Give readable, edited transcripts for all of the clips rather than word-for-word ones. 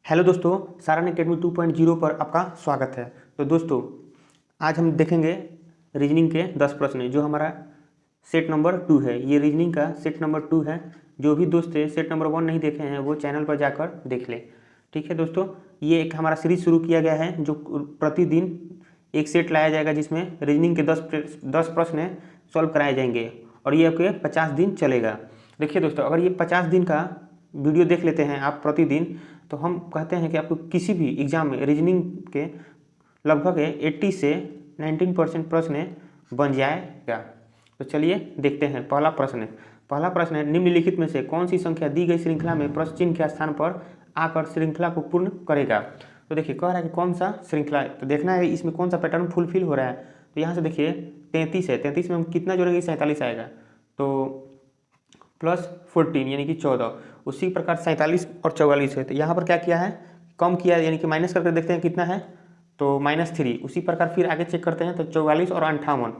Hello दोस्तों, Saran academy 2.0 पर आपका स्वागत है। तो दोस्तों, आज हम देखेंगे रीजनिंग के 10 प्रश्न जो हमारा सेट नंबर 2 है। ये रीजनिंग का सेट नंबर 2 है। जो भी दोस्त सेट नंबर 1 नहीं देखे हैं वो चैनल पर जाकर देख लें। ठीक है दोस्तों, ये एक हमारा सीरीज शुरू किया गया है जो प्रतिदिन एक सेट लाया जाएगा जिसमें रीजनिंग के 10 प्रश्न सॉल्व कराए जाएंगे और ये आपके 50 दिन चलेगा। देखिए दोस्तों, अगर ये 50 दिन का वीडियो देख लेते हैं आप प्रतिदिन, तो हम कहते हैं कि आपको किसी भी एग्जाम में रीजनिंग के लगभग 80 से 19% प्रश्न बन जाएगा। तो चलिए देखते हैं। पहला प्रश्न है, निम्नलिखित में से कौन सी संख्या दी गई श्रृंखला में प्रश्न चिन्ह के स्थान पर आकर श्रृंखला को पूर्ण करेगा। तो देखिए कह रहा है कि कौन सा श्रृंखला है, तो देखना है इसमें कौन सा पैटर्न फुलफिल हो रहा है। तो यहाँ से देखिए 33 है, 33 में हम कितना जोड़ेंगे, 47 आएगा, तो प्लस 14 यानी कि 14। उसी प्रकार 47 और 44 है, तो यहाँ पर क्या किया है, कम किया है, यानी कि माइनस करके देखते हैं कितना है, तो -3। उसी प्रकार फिर आगे चेक करते हैं, तो 44 और 58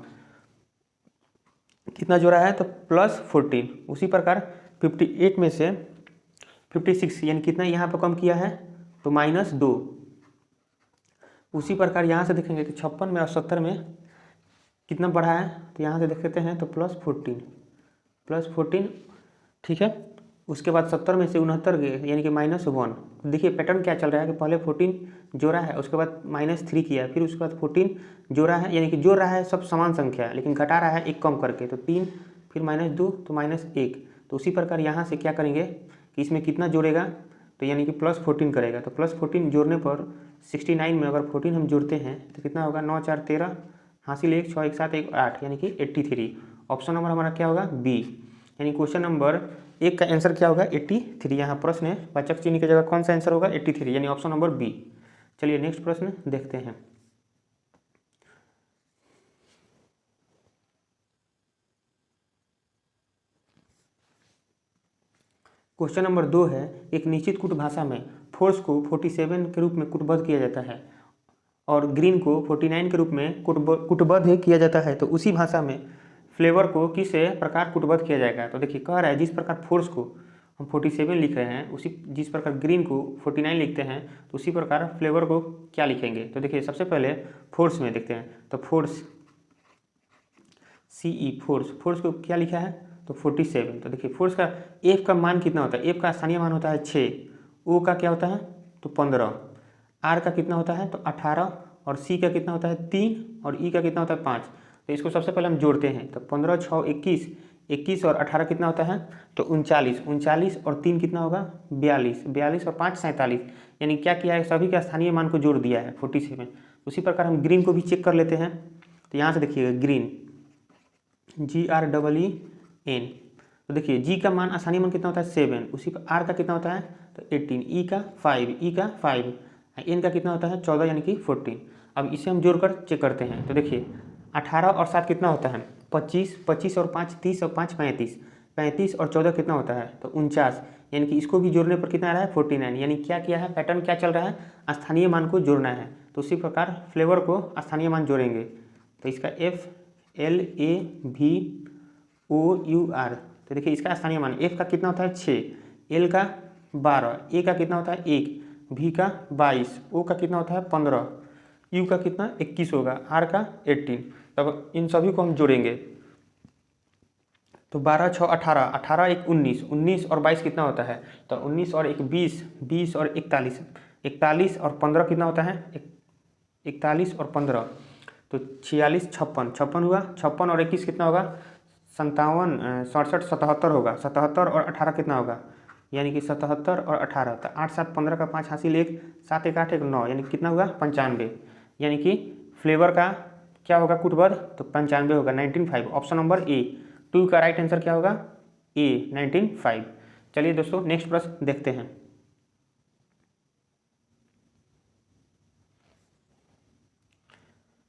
कितना जोड़ा है, तो प्लस 14। उसी प्रकार 58 में से 56 यानी कितना यहाँ पर कम किया है, तो -2। उसी प्रकार यहाँ से देखेंगे कि 56 में और 70 में कितना बढ़ा है, तो यहाँ से देख लेते हैं, तो प्लस 14। ठीक है। उसके बाद 70 में से 69 गए यानी कि -1। देखिए पैटर्न क्या चल रहा है कि पहले 14 जोड़ा है, उसके बाद -3 किया, फिर उसके बाद 14 जोड़ा है, यानी कि जोड़ रहा है सब समान संख्या लेकिन घटा रहा है एक कम करके, तो 3, फिर -2, तो -1। तो उसी प्रकार यहाँ से क्या करेंगे कि इसमें कितना जोड़ेगा, तो यानी कि प्लस 14 करेगा। तो प्लस 14 जोड़ने पर 69 में अगर 14 हम जोड़ते हैं तो कितना होगा, 9 4 13, हासिल 1 6 1 7 1 8 यानी कि 83। ऑप्शन नंबर हमारा क्या होगा, बी, यानी क्वेश्चन नंबर 1 का आंसर क्या होगा, 83। यहाँ प्रश्न है वाचक चिन्ह की जगह कौन सा आंसर होगा, 83, यानी ऑप्शन नंबर बी। चलिए नेक्स्ट प्रश्न देखते हैं। क्वेश्चन नंबर 2 है, एक निश्चित कूट भाषा में फोर्स को 47 के रूप में कूटबद्ध किया जाता है और ग्रीन को 49 के रूप में कूटबद्ध किया जाता है, तो उसी भाषा में फ्लेवर को किस प्रकार कूटबद्ध किया जाएगा। तो देखिए कह रहा है जिस प्रकार फोर्स को हम 47 लिख रहे हैं, उसी जिस प्रकार ग्रीन को 49 लिखते हैं, तो उसी प्रकार फ्लेवर को क्या लिखेंगे। तो देखिए सबसे पहले फोर्स में देखते हैं, तो फोर्स CE, फोर्स को क्या लिखा है, तो 47। तो देखिए फोर्स का एफ का मान कितना होता है, एफ का स्थानीय मान होता है 6, ओ का क्या होता है, तो 15, आर का कितना होता है, तो 18, और सी का कितना होता है 3, और ई का कितना होता है 5। तो इसको सबसे पहले हम जोड़ते हैं, तो 15 6 21, 21 और 18 कितना होता है, तो 39 और 3 कितना होगा, 42 और 5 47, यानी क्या किया है, सभी का स्थानीय मान को जोड़ दिया है 47। उसी प्रकार हम ग्रीन को भी चेक कर लेते हैं। तो यहाँ से देखिएगा ग्रीन GREEN, तो देखिए जी का मान स्थानीय मान कितना होता है 7, उसी पर आर का कितना होता है, तो 18, ई का 5, एन का कितना होता है 14 यानी कि 14। अब इसे हम जोड़कर चेक करते हैं, तो देखिए 18 और 7 कितना होता है 25, 25 और 5 30 और 5 35, 35 और 14 कितना होता है, तो 49, यानी कि इसको भी जोड़ने पर कितना आ रहा है 49। यानी क्या किया है, पैटर्न क्या चल रहा है, स्थानीय मान को जोड़ना है। तो उसी प्रकार फ्लेवर को स्थानीय मान जोड़ेंगे, तो इसका FLAVOUR। तो देखिए इसका स्थानीय मान एफ का कितना होता है 6, एल का 12, ए का कितना होता है 1, भी का 22, ओ का कितना होता है 15, यू का कितना 21 होगा, आर का 18। तब इन सभी को हम जोड़ेंगे, तो 12 6 18, 18 1 19, 19 और 22 कितना होता है, तो 19 और 1 20, 20 और 41, 41 और 15 कितना होता है 41 और 15, तो 46 56, 56 हुआ, 56 और 21 कितना होगा 57 67 77 होगा, 77 और 18 कितना होगा, यानी कि 77 और 18, तो 8 7 15 का 5 हासिल 1, 7 1 8 1 9, यानी कितना होगा 95। यानी कि फ्लेवर का क्या होगा कूटबद्ध, तो 95 होगा, 195। ऑप्शन नंबर ए 2 का राइट आंसर क्या होगा, ए 195। चलिए दोस्तों नेक्स्ट प्रश्न देखते हैं।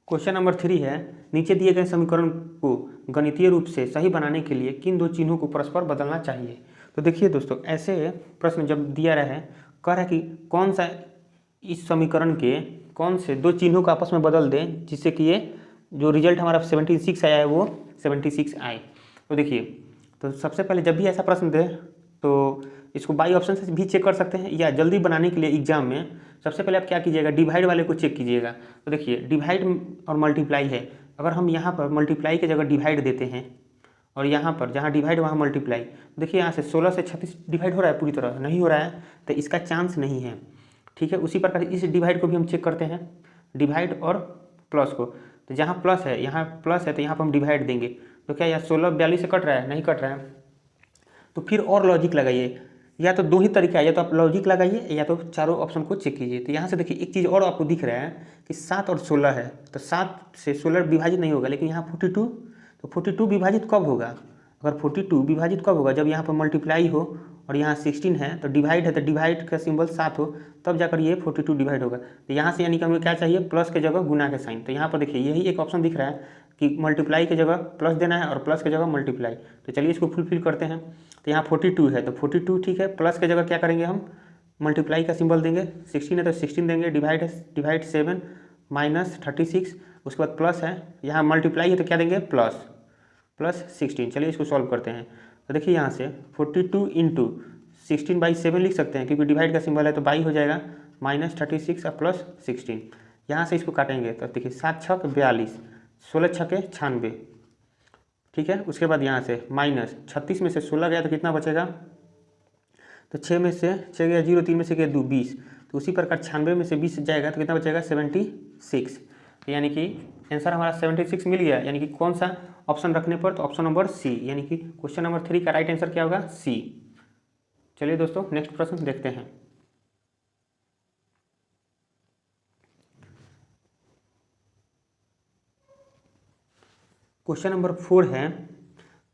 क्वेश्चन नंबर 3 है, नीचे दिए गए समीकरण को गणितीय रूप से सही बनाने के लिए किन 2 चिन्हों को परस्पर बदलना चाहिए। तो देखिए दोस्तों, ऐसे प्रश्न जब दिया रहा है, कह रहा है कि कौन सा इस समीकरण के कौन से 2 चिन्हों को आपस में बदल दें जिससे कि ये जो रिजल्ट हमारा 76 आया है वो 76 आए। तो देखिए, तो सबसे पहले जब भी ऐसा प्रश्न दे तो इसको बाई ऑप्शन से भी चेक कर सकते हैं, या जल्दी बनाने के लिए एग्जाम में सबसे पहले आप क्या कीजिएगा, डिवाइड वाले को चेक कीजिएगा। तो देखिए डिवाइड और मल्टीप्लाई है, अगर हम यहाँ पर मल्टीप्लाई की जगह डिवाइड देते हैं और यहाँ पर जहाँ डिवाइड वहाँ मल्टीप्लाई, देखिए यहाँ से 16 से 36 डिवाइड हो रहा है, पूरी तरह नहीं हो रहा है, तो इसका चांस नहीं है। ठीक है, उसी प्रकार इस डिवाइड को भी हम चेक करते हैं, डिवाइड और प्लस को। तो जहाँ प्लस है, यहाँ प्लस है, तो यहाँ पर हम डिवाइड देंगे, तो क्या यहाँ 16 42 से कट रहा है, नहीं कट रहा है। तो फिर और लॉजिक लगाइए, या तो दो ही तरीका है, या तो आप लॉजिक लगाइए या तो चारों ऑप्शन को चेक कीजिए। तो यहाँ से देखिए एक चीज़ और आपको दिख रहा है कि 7 और 16 है, तो 7 से 16 विभाजित नहीं होगा, लेकिन यहाँ 42, तो 42 विभाजित कब होगा, अगर 42 विभाजित कब होगा, जब यहाँ पर मल्टीप्लाई हो और यहाँ 16 है, तो डिवाइड है, तो डिवाइड का सिंबल 7 हो, तब जाकर ये 42 डिवाइड होगा। तो यहाँ से यानी कि हमें क्या चाहिए, प्लस के जगह गुना के साइन। तो यहाँ पर देखिए यही एक ऑप्शन दिख रहा है कि मल्टीप्लाई की जगह प्लस देना है और प्लस की जगह मल्टीप्लाई। तो चलिए इसको फुलफिल करते हैं। तो यहाँ 42 है, तो 42 ठीक है, प्लस की जगह क्या करेंगे हम, मल्टीप्लाई का सिंबल देंगे, 16 है तो 16 देंगे, डिवाइड है, डिवाइड 7 माइनस 36, उसके बाद प्लस है, यहाँ मल्टीप्लाई है तो क्या देंगे, प्लस 16। चलिए इसको सॉल्व करते हैं। तो देखिए यहाँ से 42 इंटू 16/7 लिख सकते हैं, क्योंकि डिवाइड का सिंबल है, तो बाई हो जाएगा, माइनस 36 और प्लस 16। यहाँ से इसको काटेंगे तो देखिए 7 छक 42, 16 छके 96, ठीक है। उसके बाद यहाँ से माइनस 36 में से 16 गया तो कितना बचेगा, तो 6 में से 6 गया 0, 3 में से गया 2, 20। तो उसी प्रकार 96 में से 20 जाएगा तो कितना बचेगा, 76। तो यानी कि आंसर हमारा 76 मिल गया। यानी कि कौन सा ऑप्शन रखने पर, तो ऑप्शन नंबर सी, यानी कि क्वेश्चन नंबर 3 का राइट आंसर क्या होगा, सी। चलिए दोस्तों नेक्स्ट प्रश्न देखते हैं। क्वेश्चन नंबर 4 है,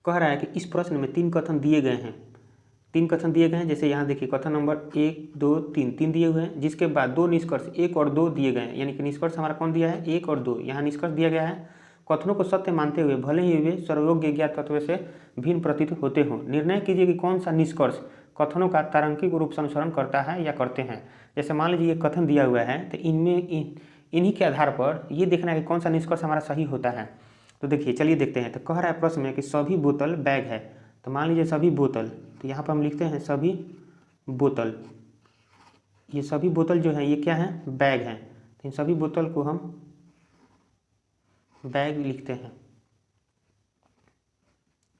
कह रहा है कि इस प्रश्न में 3 कथन दिए गए हैं, 3 कथन दिए गए हैं। जैसे यहाँ देखिए कथन नंबर 1 2 3 दिए हुए हैं, जिसके बाद 2 निष्कर्ष 1 और 2 दिए गए हैं। यानी कि निष्कर्ष हमारा कौन दिया है, 1 और 2। यहाँ निष्कर्ष दिया गया है, कथनों को सत्य मानते हुए भले ही वे सर्वयोग्य ज्ञात तत्व से भिन्न प्रतीत होते हों, निर्णय कीजिए कि कौन सा निष्कर्ष कथनों का तार्किक रूप से अनुसरण करता है या करते हैं। जैसे मान लीजिए ये कथन दिया हुआ है, तो इन्हीं के आधार पर ये देखना है कि कौन सा निष्कर्ष हमारा सही होता है। तो देखिए चलिए देखते हैं। तो कह रहा है प्रश्न में कि सभी बोतल बैग है, तो मान लीजिए सभी बोतल, तो यहाँ पर हम लिखते हैं सभी बोतल, ये सभी बोतल जो है ये क्या है, बैग हैं। तो इन सभी बोतल को हम बैग लिखते हैं,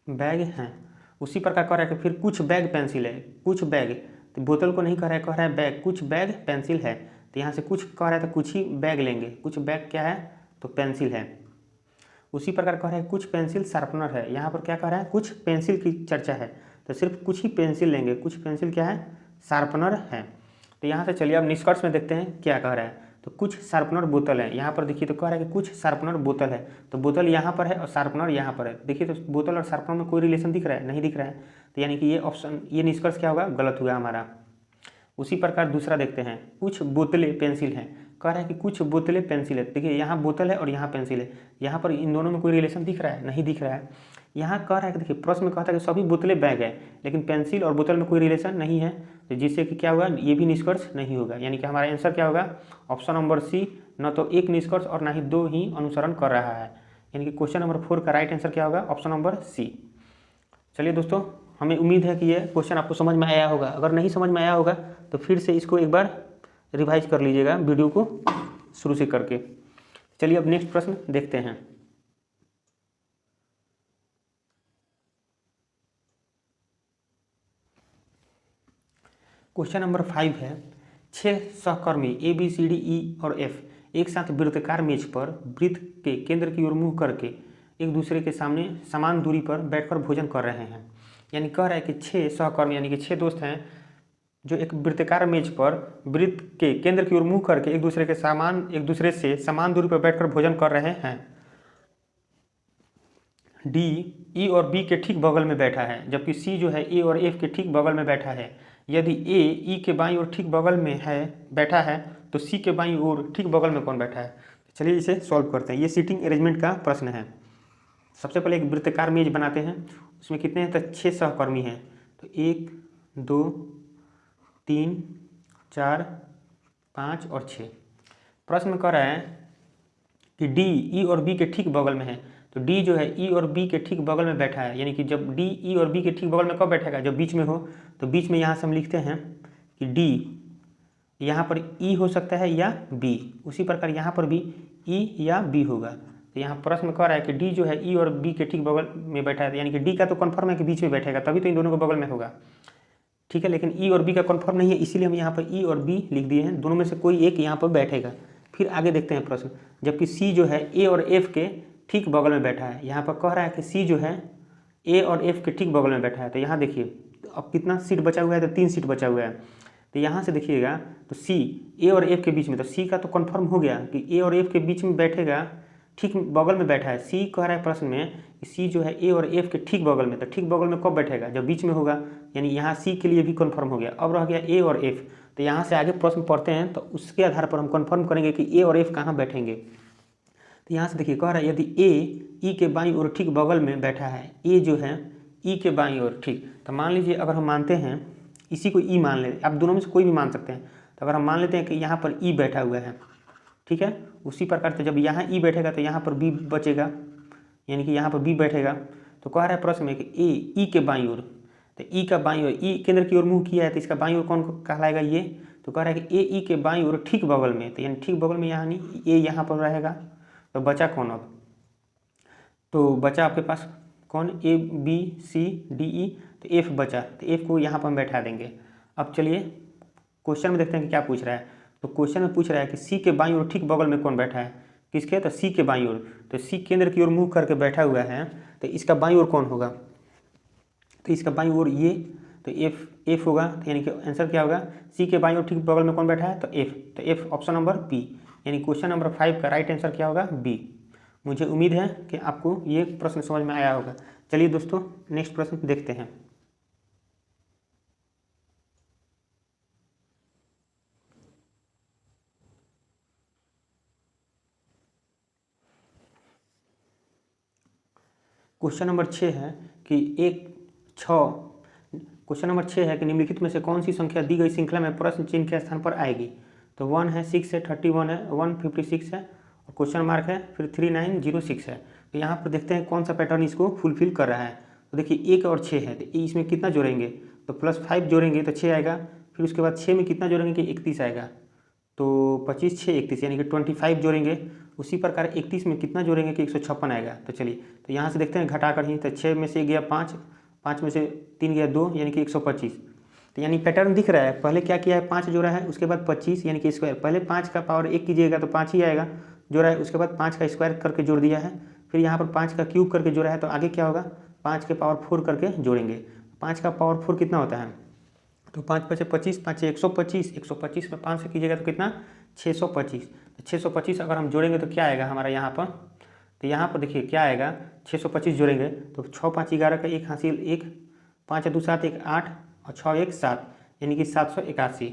बैग हैं। उसी प्रकार कह रहा है कि फिर कुछ बैग पेंसिल है, कुछ बैग, तो बोतल को नहीं कह रहा है बैग, कुछ बैग पेंसिल है। तो यहाँ से कुछ कह रहा है तो कुछ ही बैग लेंगे, कुछ बैग क्या है, तो पेंसिल है। उसी प्रकार कह रहा है कुछ पेंसिल शार्पनर है, यहाँ पर क्या कह रहा है, कुछ पेंसिल की चर्चा है, तो सिर्फ कुछ ही पेंसिल लेंगे, कुछ पेंसिल क्या है, शार्पनर है। तो यहाँ से चलिए अब निष्कर्ष में देखते हैं क्या कह रहा है। तो कुछ शार्पनर बोतल है, यहाँ पर देखिए तो कह रहा है कि कुछ शार्पनर बोतल है, तो बोतल यहाँ पर है और शार्पनर यहाँ पर है। देखिए तो बोतल और शार्पनर में कोई रिलेशन दिख रहा है, नहीं दिख रहा है। तो यानी कि ये ऑप्शन, ये निष्कर्ष क्या होगा, गलत हुआ हमारा। उसी प्रकार दूसरा देखते हैं, कुछ बोतलें पेंसिल हैं, कह रहा है कि कुछ बोतलें पेंसिल है। देखिए यहाँ बोतल है और यहाँ पेंसिल है, यहाँ पर इन दोनों में कोई रिलेशन दिख रहा है, नहीं दिख रहा है। यहाँ कह रहा है कि देखिए प्रश्न में कहता है कि सभी बोतलें बैग है, लेकिन पेंसिल और बोतल में कोई रिलेशन नहीं है, तो जिससे कि क्या होगा, ये भी निष्कर्ष नहीं होगा। यानी कि हमारा आंसर क्या होगा, ऑप्शन नंबर सी, न तो एक निष्कर्ष और न ही 2 ही अनुसरण कर रहा है। यानी कि क्वेश्चन नंबर 4 का राइट आंसर क्या होगा, ऑप्शन नंबर सी। चलिए दोस्तों, हमें उम्मीद है कि ये क्वेश्चन आपको समझ में आया होगा। अगर नहीं समझ में आया होगा तो फिर से इसको एक बार रिवाइज कर लीजिएगा वीडियो को शुरू से करके। चलिए अब नेक्स्ट प्रश्न देखते हैं। क्वेश्चन नंबर 5 है, 6 सहकर्मी ABCDE और F एक साथ वृत्ताकार मेज पर वृत्त के केंद्र की ओर मुंह करके एक दूसरे के सामने समान दूरी पर बैठकर भोजन कर रहे हैं। यानी कह रहा है कि 6 सहकर्मी यानी कि 6 दोस्त हैं जो एक वृत्ताकार मेज पर वृत्त के केंद्र की ओर मुंह करके एक दूसरे से समान दूरी पर बैठकर भोजन कर रहे हैं। D E और B के ठीक बगल में बैठा है, जबकि C जो है A और F के ठीक बगल में बैठा है। यदि A E के बाईं ओर ठीक बगल में बैठा है तो C के बाईं ओर ठीक बगल में कौन बैठा है। चलिए इसे सॉल्व करते हैं। ये सीटिंग अरेंजमेंट का प्रश्न है। सबसे पहले एक वृत्ताकार मेज बनाते हैं, उसमें कितने हैं, तो 6 सहकर्मी हैं। तो 1 2 3 4 5 और 6। प्रश्न कह रहा है कि D E और B के ठीक बगल में है, तो डी जो है ई और बी के ठीक बगल में बैठा है, यानी कि जब डी ई और बी के ठीक बगल में कब बैठेगा, जब बीच में हो। तो बीच में यहाँ से हम लिखते हैं कि डी यहाँ पर ई हो सकता है या बी, उसी प्रकार यहाँ पर भी ई या बी होगा। तो यहाँ प्रश्न कह रहा है कि डी जो है ई और बी के ठीक बगल में बैठा है, यानी कि डी का तो कन्फर्म है कि बीच में बैठेगा, तभी तो इन दोनों के बगल में होगा, ठीक है। लेकिन ई और बी का कन्फर्म नहीं है, इसीलिए हम यहाँ पर ई और बी लिख दिए हैं, दोनों में से कोई एक यहाँ पर बैठेगा। फिर आगे देखते हैं प्रश्न, जबकि सी जो है ए और एफ के ठीक बगल में बैठा है। यहाँ पर कह रहा है कि सी जो है ए और एफ के ठीक बगल में बैठा है। तो यहाँ देखिए अब कितना सीट बचा हुआ है, तो 3 सीट बचा हुआ है। तो यहाँ से देखिएगा तो सी ए और एफ के बीच में, तो सी का तो कन्फर्म हो गया कि ए और एफ के बीच में बैठेगा, ठीक बगल में बैठा है। सी कह रहा है प्रश्न में कि सी जो है ए और एफ के ठीक बगल में, तो ठीक बगल में कब बैठेगा, जब बीच में होगा, यानी यहाँ सी के लिए भी कन्फर्म हो गया। अब रह गया ए और एफ। तो यहाँ से आगे प्रश्न पढ़ते हैं, तो उसके आधार पर हम कन्फर्म करेंगे कि ए और एफ कहाँ बैठेंगे। तो यहाँ से देखिए कह रहा है यदि ए ई के बाईं ओर ठीक बगल में बैठा है, ए जो है ई के बाईं ओर, ठीक। तो मान लीजिए अगर हम मानते हैं इसी को ई मान लेते, आप दोनों में से कोई भी मान सकते हैं। तो अगर हम मान लेते हैं कि यहाँ पर ई बैठा हुआ है, ठीक है, उसी प्रकार से जब यहाँ ई बैठेगा तो यहाँ पर बी बचेगा, यानी कि यहाँ पर बी बैठेगा। तो कह रहा है प्रश्न में कि ए ई के बाईं ओर, तो ई का बाईं ओर, ई केंद्र की ओर मुँह किया है, तो इसका बाईं ओर कौन कहलाएगा, ये। तो कह रहा है कि ए ई के बाईं ओर ठीक बगल में, तो यानी ठीक बगल में यहाँ नहीं, ए यहाँ पर रहेगा। तो बचा कौन अब, तो बचा आपके पास कौन, A B C D E, तो एफ बचा। तो एफ को यहाँ पर हम बैठा देंगे। अब चलिए क्वेश्चन में देखते हैं कि क्या पूछ रहा है। तो क्वेश्चन में पूछ रहा है कि सी के बाईं ओर ठीक बगल में कौन बैठा है, किसके, तो सी के बाईं ओर। तो सी केंद्र की ओर मुँह करके बैठा हुआ है, तो इसका बाईं ओर कौन होगा, तो इसका बाईं ओर ये, तो एफ होगा। तो यानी कि आंसर क्या होगा, सी के बाईं ओर ठीक बगल में कौन बैठा है, तो एफ। तो एफ ऑप्शन नंबर बी, यानी क्वेश्चन नंबर 5 का राइट आंसर क्या होगा, बी। मुझे उम्मीद है कि आपको ये प्रश्न समझ में आया होगा। चलिए दोस्तों नेक्स्ट प्रश्न देखते हैं। क्वेश्चन नंबर 6 है कि क्वेश्चन नंबर 6 है कि निम्नलिखित में से कौन सी संख्या दी गई श्रृंखला में प्रश्न चिन्ह के स्थान पर आएगी। तो 1 है, 6 है, 31 है, 156 है और क्वेश्चन मार्क है, फिर 3906 है। तो यहाँ पर देखते हैं कौन सा पैटर्न इसको फुलफिल कर रहा है। तो देखिए 1 और 6 है, तो इसमें कितना जोड़ेंगे, तो +5 जोड़ेंगे तो 6 आएगा। फिर उसके बाद 6 में कितना जोड़ेंगे कि 31 आएगा, तो 25 6 31, यानी कि 25 जोड़ेंगे। उसी प्रकार 31 में कितना जोड़ेंगे कि 156 आएगा। तो चलिए तो यहाँ से देखते हैं घटा कर ही, तो 6 में से गया 5, 5 में से 3 गया 2, यानी कि 125। तो यानी पैटर्न दिख रहा है, पहले क्या किया है 5 जोड़ा है, उसके बाद 25 यानी कि स्क्वायर, पहले 5 का पावर 1 कीजिएगा तो 5 ही आएगा जोड़ा है, उसके बाद 5 का स्क्वायर करके जोड़ दिया है, फिर यहाँ पर 5 का क्यूब करके जोड़ा है, तो आगे क्या होगा 5 के पावर 4 करके जोड़ेंगे। 5 का पावर 4 कितना होता है, तो 5 5 25, 5 125, 125 में 5 से कीजिएगा तो कितना 625। 625 अगर हम जोड़ेंगे तो क्या आएगा हमारा यहाँ पर, तो यहाँ पर देखिए क्या आएगा 625 जोड़ेंगे तो 6 5 11 का 1 हासिल 1, 5 2 7 1 8 और 6 1 7, यानी कि 781,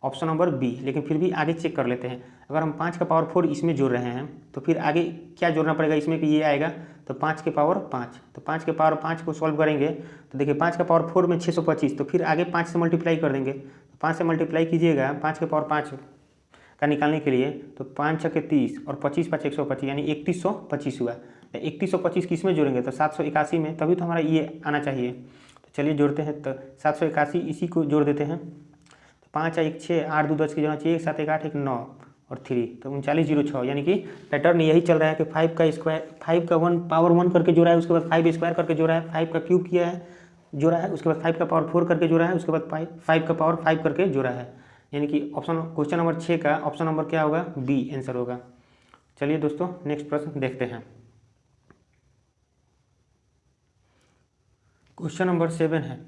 ऑप्शन नंबर बी। लेकिन फिर भी आगे चेक कर लेते हैं, अगर हम 5 का पावर 4 इसमें जोड़ रहे हैं तो फिर आगे क्या जोड़ना पड़ेगा इसमें कि ये आएगा, तो 5 के पावर 5, तो 5 के पावर 5 को सॉल्व करेंगे तो देखिए 5 का पावर 4 में 625, तो फिर आगे 5 से मल्टीप्लाई कर देंगे, तो 5 से मल्टीप्लाई कीजिएगा 5 के पावर 5 का निकालने के लिए, तो 5 छक्के 30 और 25 5 125, यानी 3125 हुआ। तो 3125 किस में जोड़ेंगे, तो 781 में, तभी तो हमारा ये आना चाहिए। तो चलिए जोड़ते हैं, तो 781 इसी को जोड़ देते हैं, तो 5 1 6 8 2 10 की जोड़ना चाहिए, 7 1 8 1 9 और 3, तो 3906, यानी कि पैटर्न यही चल रहा है कि 5 का स्क्वायर, 5 का 1 पावर 1 करके जोड़ा है, उसके बाद 5 स्क्वायर करके जोड़ा है, 5 का क्यूब किया है जोड़ा है, उसके बाद 5 का पावर 4 करके जोड़ा है, उसके बाद 5 का पावर 5 करके जोड़ा है, यानी कि ऑप्शन क्वेश्चन नंबर 6 का ऑप्शन नंबर क्या होगा, बी आंसर होगा। चलिए दोस्तों नेक्स्ट प्रश्न देखते हैं। क्वेश्चन नंबर 7 है,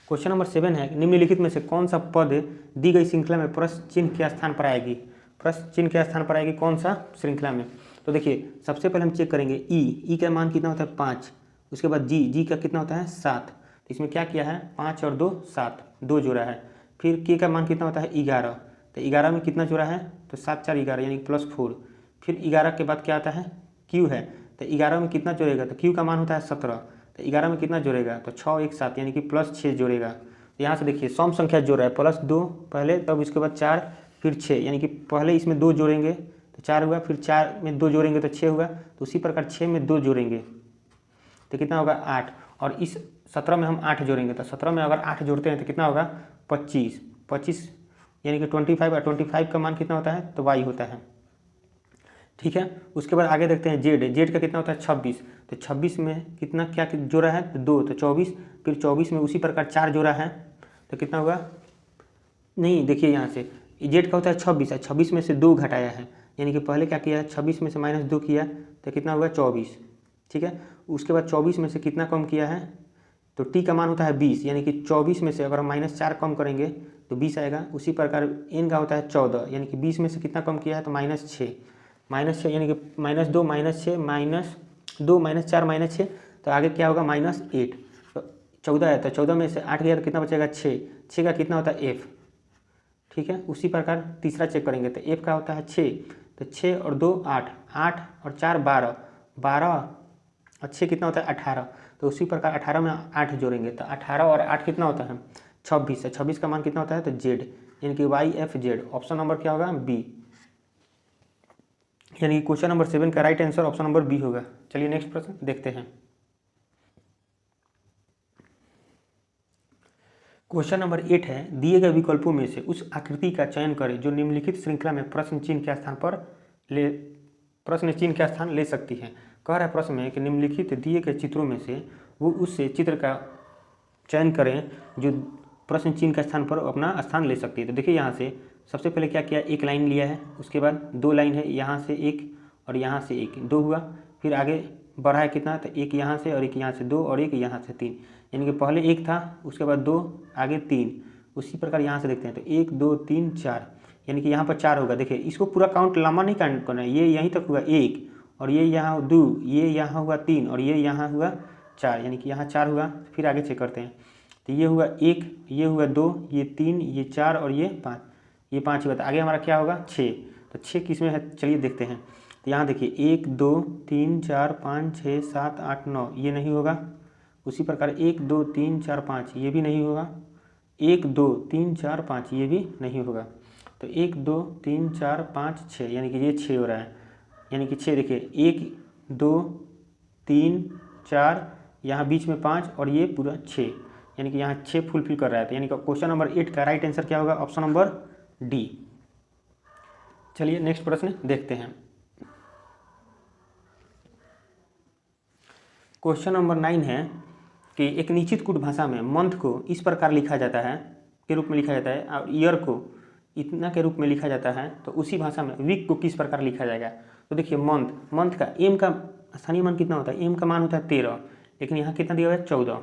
क्वेश्चन नंबर 7 है निम्नलिखित में से कौन सा पद दी गई श्रृंखला में प्रश्न चिन्ह के स्थान पर आएगी, प्रश्न चिन्ह के स्थान पर आएगी कौन सा श्रृंखला में। तो देखिए सबसे पहले हम चेक करेंगे ई का मान कितना होता है 5, उसके बाद जी का कितना होता है 7, तो इसमें क्या किया है 5 और 2 7, 2 जोड़ा है। फिर के का मान कितना होता है 11, तो 11 में कितना जोड़ा है, तो 7 4 11, यानी +4। फिर 11 के बाद क्या आता है क्यू है, तो 11 में कितना जोड़ेगा, तो क्यू का मान होता है 17, तो 11 में कितना जोड़ेगा, तो 6 1 7, यानी कि +6 जोड़ेगा। तो यहाँ से देखिए सम संख्या जोड़ रहा है, +2 पहले, तब इसके बाद 4 फिर 6, यानी कि पहले इसमें 2 जोड़ेंगे तो तो 4 हुआ, फिर 4 में 2 जोड़ेंगे तो 6 हुआ, तो उसी प्रकार 6 में 2 जोड़ेंगे तो कितना होगा 8, और इस 17 में हम 8 जोड़ेंगे तो 17 में अगर 8 जोड़ते हैं तो कितना होगा 25, 25 यानी कि 25, और 25 का मान कितना होता है तो y होता है। ठीक है, उसके बाद आगे देखते हैं जेड का कितना होता है 26, तो 26 में कितना क्या जोड़ा है तो 2, तो 24, फिर 24 में उसी प्रकार 4 जोड़ा है तो कितना होगा, नहीं देखिए यहाँ से जेड का होता है 26, 26 में से 2 घटाया है, यानी कि पहले क्या किया है 26 में से -2 किया तो कितना होगा 24। ठीक है, उसके बाद 24 में से कितना कम किया है तो टी का मान होता है 20, यानी कि 24 में से अगर हम -4 कम करेंगे तो 20 आएगा। उसी प्रकार एन का होता है 14, यानी कि 20 में से कितना कम किया है तो -6 यानी कि -2 -6 -2 -4 -6, तो आगे क्या होगा -8, तो 14 है, तो 14 में से 8 गया तो कितना बचेगा 6 का कितना होता है एफ। ठीक है, उसी प्रकार तीसरा चेक करेंगे तो एफ का होता है 6, तो 6 और 2 8, 8 और 4 12, 12 और 6 कितना होता है 18, तो उसी प्रकार 18 में 8 जोड़ेंगे तो 18 और 8 कितना होता है 26, 26 का मान कितना होता है तो जेड, यानी कि YFZ। ऑप्शन नंबर क्या होगा बी, यानी कि क्वेश्चन नंबर 7 का right answer option number B होगा। चलिए नेक्स्ट प्रश्न देखते हैं। क्वेश्चन नंबर 8 है, दिए गए विकल्पों में से उस आकृति का चयन करें जो निम्नलिखित श्रृंखला में प्रश्न चिन्ह के स्थान ले सकती है। कह रहा है प्रश्न में कि निम्नलिखित दिए गए चित्रों में से वो उस चित्र का चयन करें जो प्रश्न चिन्ह के स्थान पर अपना स्थान ले सकती है। तो देखिए यहाँ से सबसे पहले क्या किया, एक लाइन लिया है, उसके बाद 2 लाइन है, यहाँ से एक और यहाँ से एक, 2 हुआ, फिर आगे बढ़ा है कितना तो एक यहाँ से और एक यहाँ से 2 और एक यहाँ से 3, यानी कि पहले 1 था, उसके बाद 2, आगे 3। उसी प्रकार यहाँ से देखते हैं तो 1 2 3 4, यानी कि यहाँ पर 4 होगा। देखिए इसको पूरा काउंट लंबा नहीं काउंट करना है, ये यहीं तक हुआ 1 और ये यहाँ 2, ये यहाँ हुआ 3 और ये यहाँ हुआ 4, यानी कि यहाँ 4 हुआ। फिर आगे चेक करते हैं तो ये हुआ 1, ये हुआ 2, ये 3, ये 4 और ये 5, ये 5 हुआ। तो आगे हमारा क्या होगा 6, तो 6 किस में है चलिए देखते हैं। तो यहाँ देखिए 1 2 3 4 5 6 7 8 9, ये नहीं होगा। उसी प्रकार 1 2 3 4 5, ये भी नहीं होगा। 1 2 3 4 5, ये भी नहीं होगा। तो 1 2 3 4 5 6, यानी कि ये 6 हो रहा है, यानी कि 6 देखिए 1 2 3 4, यहाँ बीच में 5 और ये पूरा 6, यानी कि यहाँ 6 फुलफिल कर रहा है। तो यानी कि क्वेश्चन नंबर 8 का राइट आंसर क्या होगा ऑप्शन नंबर डी। चलिए नेक्स्ट प्रश्न देखते हैं। क्वेश्चन नंबर 9 है कि एक निश्चित कूट भाषा में मंथ को इस प्रकार लिखा जाता है के रूप में लिखा जाता है और ईयर को इतना के रूप में लिखा जाता है, तो उसी भाषा में वीक को किस प्रकार लिखा जाएगा। तो देखिए मंथ का एम का स्थानीय मान कितना होता है, एम का मान होता है 13, लेकिन यहाँ कितना दिया हुआ है 14।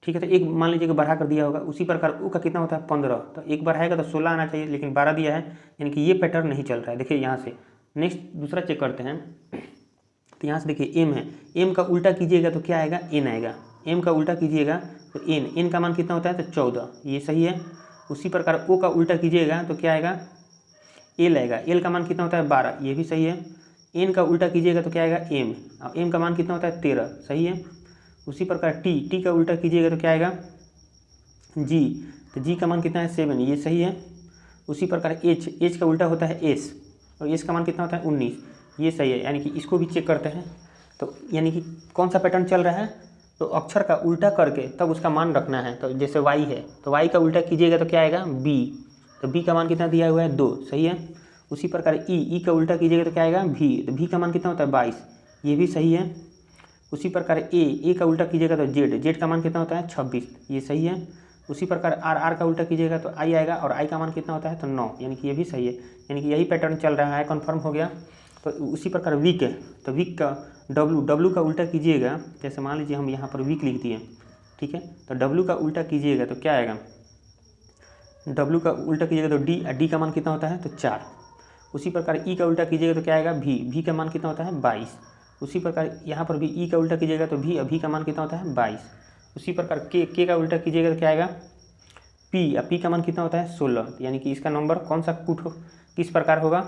ठीक है, तो एक मान लीजिए कि बढ़ा कर दिया होगा। उसी प्रकार ओ का कितना होता है 15, तो एक बढ़ाएगा तो 16 आना चाहिए, लेकिन 12 दिया है, यानी कि ये पैटर्न नहीं चल रहा है। देखिए यहाँ से नेक्स्ट दूसरा चेक करते हैं। तो यहाँ से देखिए एम है, एम का उल्टा कीजिएगा तो क्या आएगा एन आएगा, एम का उल्टा कीजिएगा तो एन का मान कितना होता है तो 14, ये सही है। उसी प्रकार ओ का उल्टा कीजिएगा तो क्या आएगा एल आएगा, एल का मान कितना होता है 12, ये भी सही है। एन का उल्टा कीजिएगा तो क्या आएगा एम, और एम का मान कितना होता है 13, सही है। उसी प्रकार टी का उल्टा कीजिएगा तो क्या आएगा जी, तो जी का मान कितना है 7, ये सही है। उसी प्रकार एच का उल्टा होता है एस, और एस का मान कितना होता है 19, ये सही है। यानी कि इसको भी चेक करते हैं, तो यानी कि कौन सा पैटर्न चल रहा है, तो अक्षर का उल्टा करके तब उसका मान रखना है। तो जैसे वाई है तो वाई का उल्टा कीजिएगा तो क्या आएगा बी, तो बी का मान कितना दिया हुआ है 2, सही है। उसी प्रकार ई का उल्टा कीजिएगा तो क्या आएगा भी, तो भी का मान कितना होता है 22, ये भी सही है। उसी प्रकार ए का उल्टा कीजिएगा तो जेड का मान कितना होता है 26, ये सही है। उसी प्रकार आर का उल्टा कीजिएगा तो आई आएगा, और आई का मान कितना होता है तो 9, यानी कि ये भी सही है। यानी कि यही पैटर्न चल रहा है, कन्फर्म हो गया। तो उसी प्रकार वीक है, तो वीक का डब्लू का उल्टा कीजिएगा, जैसे मान लीजिए हम यहाँ पर वीक लिख दिए, ठीक है, तो डब्लू का उल्टा कीजिएगा तो क्या आएगा, डब्लू का उल्टा कीजिएगा तो डी का मान कितना होता है तो 4। उसी प्रकार ई का उल्टा कीजिएगा तो क्या आएगा भी का मान कितना होता है 22। उसी प्रकार यहाँ पर भी ई का उल्टा कीजिएगा तो भी का मान कितना होता है 22। उसी प्रकार के का उल्टा कीजिएगा तो क्या आएगा पी का मान कितना होता है 16, यानी कि इसका नंबर कौन सा कूट किस प्रकार होगा,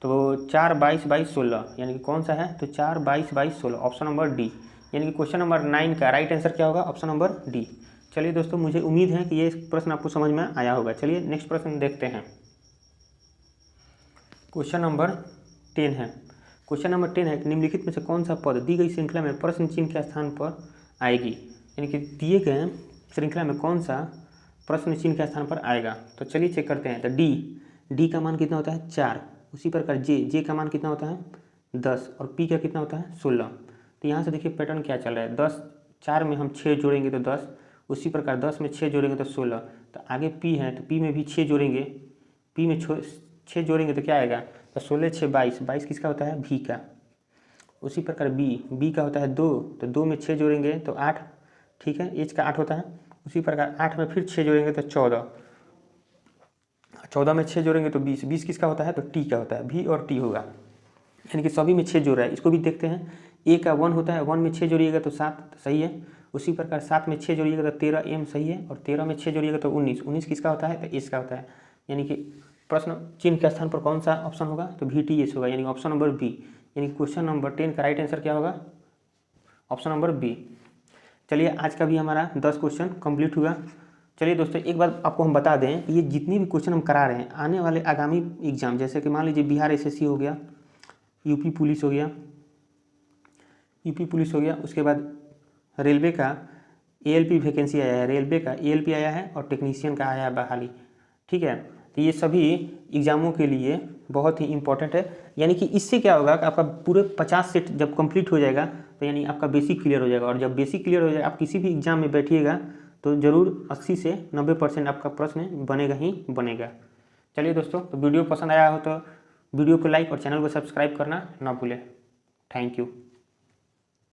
तो 4 22 22 16, यानी कि कौन सा है तो 4 22 22 16, ऑप्शन नंबर डी। यानी कि क्वेश्चन नंबर 9 का राइट आंसर क्या होगा ऑप्शन नंबर डी। चलिए दोस्तों, मुझे उम्मीद है कि ये प्रश्न आपको समझ में आया होगा। चलिए नेक्स्ट प्रश्न देखते हैं। क्वेश्चन नंबर 10 है। क्वेश्चन नंबर 10 है कि निम्नलिखित में से कौन सा पद दी गई श्रृंखला में प्रश्न चिन्ह के स्थान पर आएगी, यानी कि दिए गए श्रृंखला में कौन सा प्रश्न चिन्ह के स्थान पर आएगा। तो चलिए चेक करते हैं। तो डी का मान कितना होता है 4, उसी प्रकार जे का मान कितना होता है 10 और पी का कितना होता है 16। तो यहाँ से देखिए पैटर्न क्या चल रहा है, 10 4 में हम 6 जोड़ेंगे तो 10, उसी प्रकार 10 में 6 जोड़ेंगे तो 16। तो आगे पी है तो पी में भी 6 जोड़ेंगे, पी में 6 जोड़ेंगे तो क्या आएगा, तो 16 6 22, 22 किसका होता है भी का। उसी प्रकार बी का होता है 2, तो 2 में 6 जोड़ेंगे तो 8, ठीक है, एच का 8 होता है। उसी प्रकार 8 में फिर 6 जोड़ेंगे तो 14, 14 में 6 जोड़ेंगे तो 20, 20 किसका होता है तो टी का होता है, भी और टी होगा, यानी कि सभी में 6 जोड़ रहा है। इसको भी देखते हैं, ए का 1 होता है, 1 में 6 जोड़िएगा तो 7, तो सही है। उसी प्रकार 7 में 6 जोड़िएगा तो 13 एम सही है, और 13 में 6 जोड़िएगा तो 19, 19 किसका होता है तो एस का होता है, यानी कि प्रश्न चिन्ह के स्थान पर कौन सा ऑप्शन होगा तो भी टी एस होगा, यानी ऑप्शन नंबर बी, यानी क्वेश्चन नंबर 10 का राइट आंसर क्या होगा ऑप्शन नंबर बी। चलिए आज का भी हमारा 10 क्वेश्चन कंप्लीट हुआ। चलिए दोस्तों एक बार आपको हम बता दें, ये जितनी भी क्वेश्चन हम करा रहे हैं आने वाले आगामी एग्जाम, जैसे कि मान लीजिए बिहार एसएससी हो गया, यूपी पुलिस हो गया, उसके बाद रेलवे का एएलपी वैकेंसी आया है, रेलवे का एएलपी आया है और टेक्नीशियन का आया है बहाली, ठीक है। तो ये सभी एग्जामों के लिए बहुत ही इंपॉर्टेंट है, यानी कि इससे क्या होगा कि आपका पूरे 50 सेट जब कंप्लीट हो जाएगा तो यानी आपका बेसिक क्लियर हो जाएगा, और जब बेसिक क्लियर हो जाएगा आप किसी भी एग्जाम में बैठिएगा तो ज़रूर 80 से 90% आपका प्रश्न बनेगा ही बनेगा। चलिए दोस्तों, तो वीडियो पसंद आया हो तो वीडियो को लाइक और चैनल को सब्सक्राइब करना ना भूलें। Thank you.